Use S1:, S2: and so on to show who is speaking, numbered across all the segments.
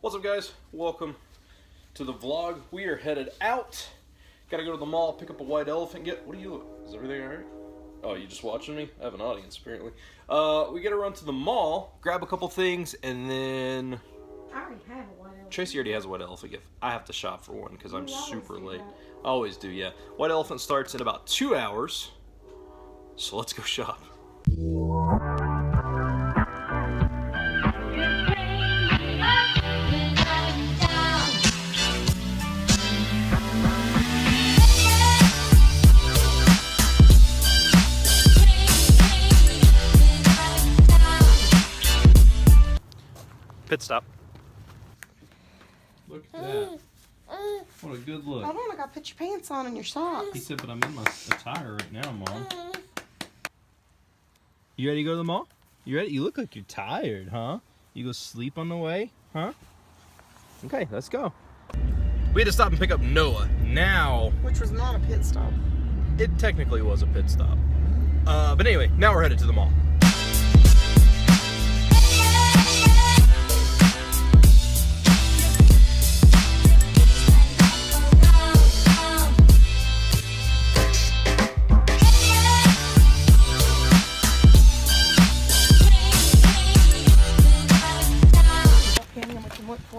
S1: What's up, guys? Welcome to the vlog. We are headed out. Gotta go to the mall, pick up a white elephant. What do you look? Is everything alright? Oh, you just watching me? I have an audience, apparently. We gotta run to the mall, grab a couple things, and then...
S2: I already have a white elephant.
S1: Tracy already has a white elephant gift. I have to shop for one because I'm super late. I always do, yeah. White elephant starts in about 2 hours. So let's go shop. Pit stop.
S3: Look at that. What a good look.
S2: Hold on, I gotta put your pants on and your socks.
S3: He said, but I'm in my attire right now, Mom.
S1: You ready to go to the mall? You ready? You look like you're tired, huh? You go sleep on the way, huh? Okay, let's go. We had to stop and pick up Noah. Now,
S2: Which was not a pit stop.
S1: it technically was a pit stop. But anyway, now we're headed to the mall.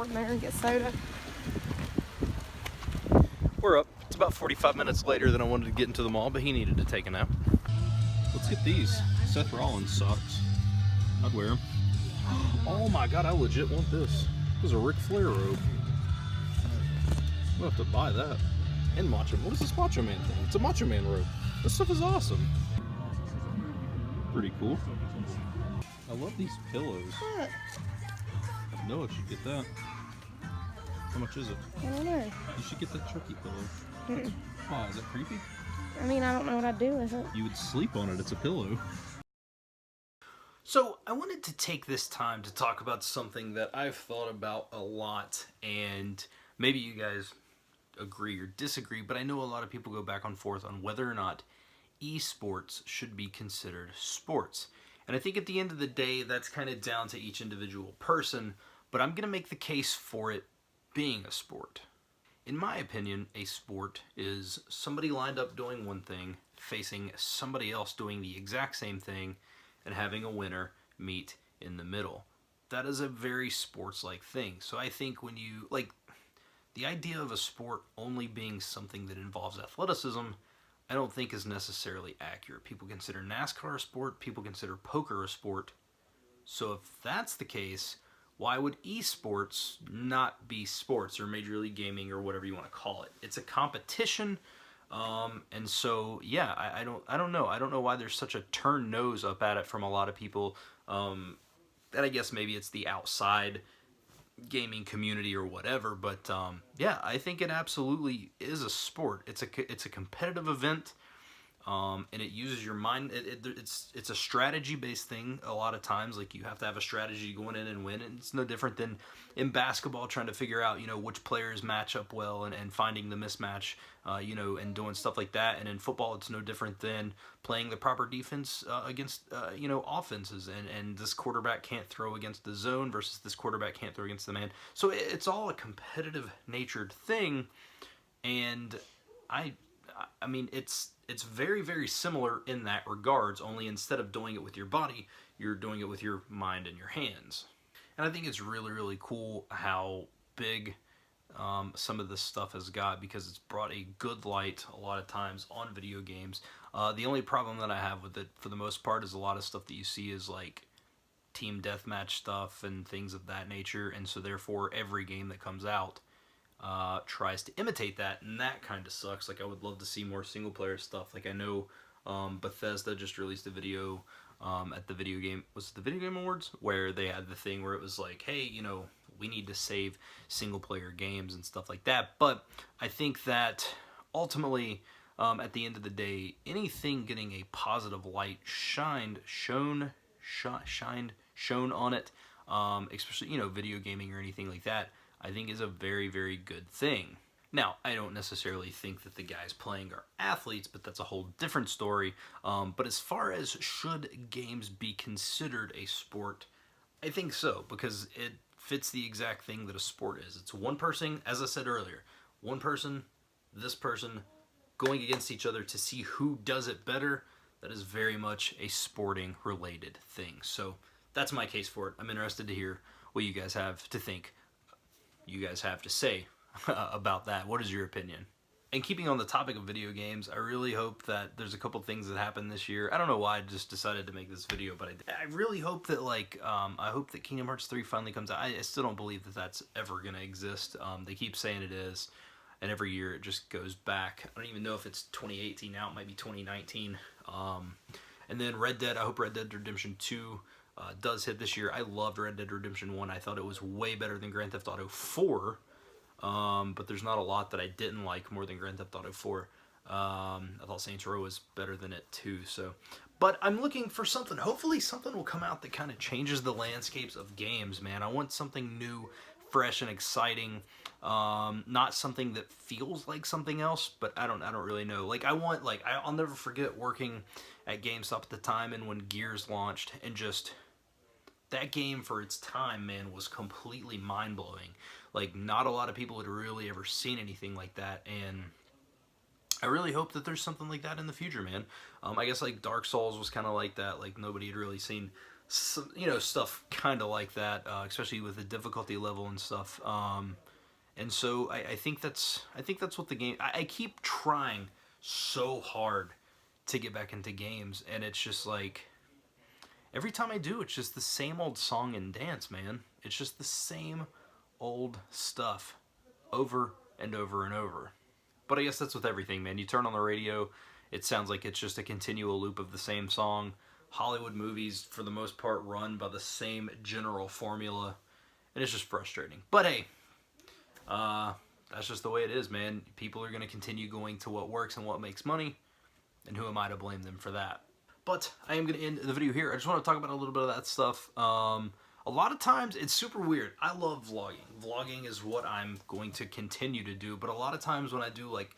S2: In there and get soda.
S1: We're up. It's about 45 minutes later than I wanted to get into the mall, but he needed to take a nap.
S3: Let's get these. Seth Rollins socks. I'd wear them.
S1: Oh my god, I legit want this. This is a Ric Flair robe. We'll have to buy that. And Macho. What is this Macho Man thing? It's a Macho Man robe. This stuff is awesome.
S3: Pretty cool. I love these pillows.
S2: What?
S3: Noah should get that. How much is it?
S2: I don't know.
S3: You should get that Chucky pillow. Why? Is that creepy?
S2: I mean, I don't know what I'd do with it.
S3: You would sleep on it. It's a pillow.
S1: So, I wanted to take this time to talk about something that I've thought about a lot, and maybe you guys agree or disagree, but I know a lot of people go back and forth on whether or not esports should be considered sports. And I think at the end of the day, that's kind of down to each individual person, but I'm going to make the case for it being a sport. In my opinion, a sport is somebody lined up doing one thing, facing somebody else doing the exact same thing, and having a winner meet in the middle. That is a very sports-like thing. So I think when you, like, the idea of a sport only being something that involves athleticism, I don't think is necessarily accurate. People consider NASCAR a sport, people consider poker a sport. So if that's the case, why would esports not be sports or Major League Gaming or whatever you want to call it? It's a competition, and so yeah, I don't know. I don't know why there's such a turn nose up at it from a lot of people. And I guess maybe it's the outside gaming community or whatever, but yeah, I think it absolutely is a sport. It's a competitive event. And it uses your mind. It's a strategy-based thing a lot of times. Like, you have to have a strategy going in and win. And it's no different than in basketball trying to figure out, which players match up well and finding the mismatch, and doing stuff like that. And in football, it's no different than playing the proper defense against, offenses. And this quarterback can't throw against the zone versus this quarterback can't throw against the man. So it's all a competitive-natured thing. And I mean, it's very, very similar in that regards, only instead of doing it with your body, you're doing it with your mind and your hands. And I think it's really, really cool how big some of this stuff has got, because it's brought a good light a lot of times on video games. The only problem that I have with it, for the most part, is a lot of stuff that you see is like team deathmatch stuff and things of that nature, and so therefore every game that comes out tries to imitate that, and that kind of sucks. Like, I would love to see more single player stuff. Like, I know Bethesda just released a video at the Video Game Awards, where they had the thing where it was like, hey, we need to save single player games and stuff like that. But I think that ultimately, at the end of the day, anything getting a positive light shined on it, especially video gaming or anything like that, I think is a very, very good thing. Now, I don't necessarily think that the guys playing are athletes, but that's a whole different story. But as far as should games be considered a sport, I think so, because it fits the exact thing that a sport is. It's one person, as I said earlier, one person, this person, going against each other to see who does it better. That is very much a sporting related thing. So that's my case for it. I'm interested to hear what you guys have to think, you guys have to say about that. What is your opinion? And keeping on the topic of video games, I really hope that there's a couple things that happened this year. I don't know why I just decided to make this video, but I really hope that, like, I hope that Kingdom Hearts 3 finally comes out. I still don't believe that that's ever going to exist. They keep saying it is, and every year it just goes back. I don't even know if it's 2018 now. It might be 2019. And then Red Dead, I hope Red Dead Redemption 2 does hit this year. I loved Red Dead Redemption 1. I thought it was way better than Grand Theft Auto 4. But there's not a lot that I didn't like more than Grand Theft Auto 4. I thought Saints Row was better than it too. So, but I'm looking for something. Hopefully something will come out that kind of changes the landscapes of games, man. I want something new, fresh, and exciting. Not something that feels like something else, but I don't really know. Like, I'll never forget working at GameStop at the time and when Gears launched, and just that game for its time, man, was completely mind-blowing. Like, not a lot of people had really ever seen anything like that, and I really hope that there's something like that in the future, man. I guess, like, Dark Souls was kind of like that. Like, nobody had really seen, some, stuff kind of like that, especially with the difficulty level and stuff. And so I think that's what the game. I keep trying so hard to get back into games, and it's just like, every time I do, it's just the same old song and dance, man. It's just the same old stuff over and over and over. But I guess that's with everything, man. You turn on the radio, it sounds like it's just a continual loop of the same song. Hollywood movies, for the most part, run by the same general formula, and it's just frustrating. But hey, that's just the way it is, man. People are going to continue going to what works and what makes money, and who am I to blame them for that? But I am going to end the video here. I just want to talk about a little bit of that stuff. A lot of times, it's super weird. I love vlogging. Vlogging is what I'm going to continue to do, but a lot of times when I do, like,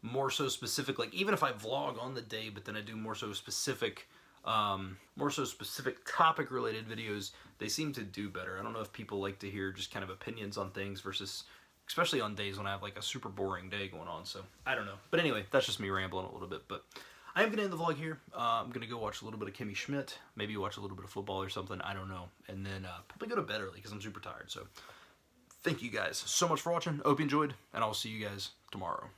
S1: more so specific, like, even if I vlog on the day, but then I do more so specific topic-related videos, they seem to do better. I don't know if people like to hear just kind of opinions on things versus, especially on days when I have, like, a super boring day going on, so I don't know. But anyway, that's just me rambling a little bit, but I am going to end the vlog here. I'm going to go watch a little bit of Kimmy Schmidt, maybe watch a little bit of football or something, I don't know, and then probably go to bed early because I'm super tired. So thank you guys so much for watching. I hope you enjoyed, and I'll see you guys tomorrow.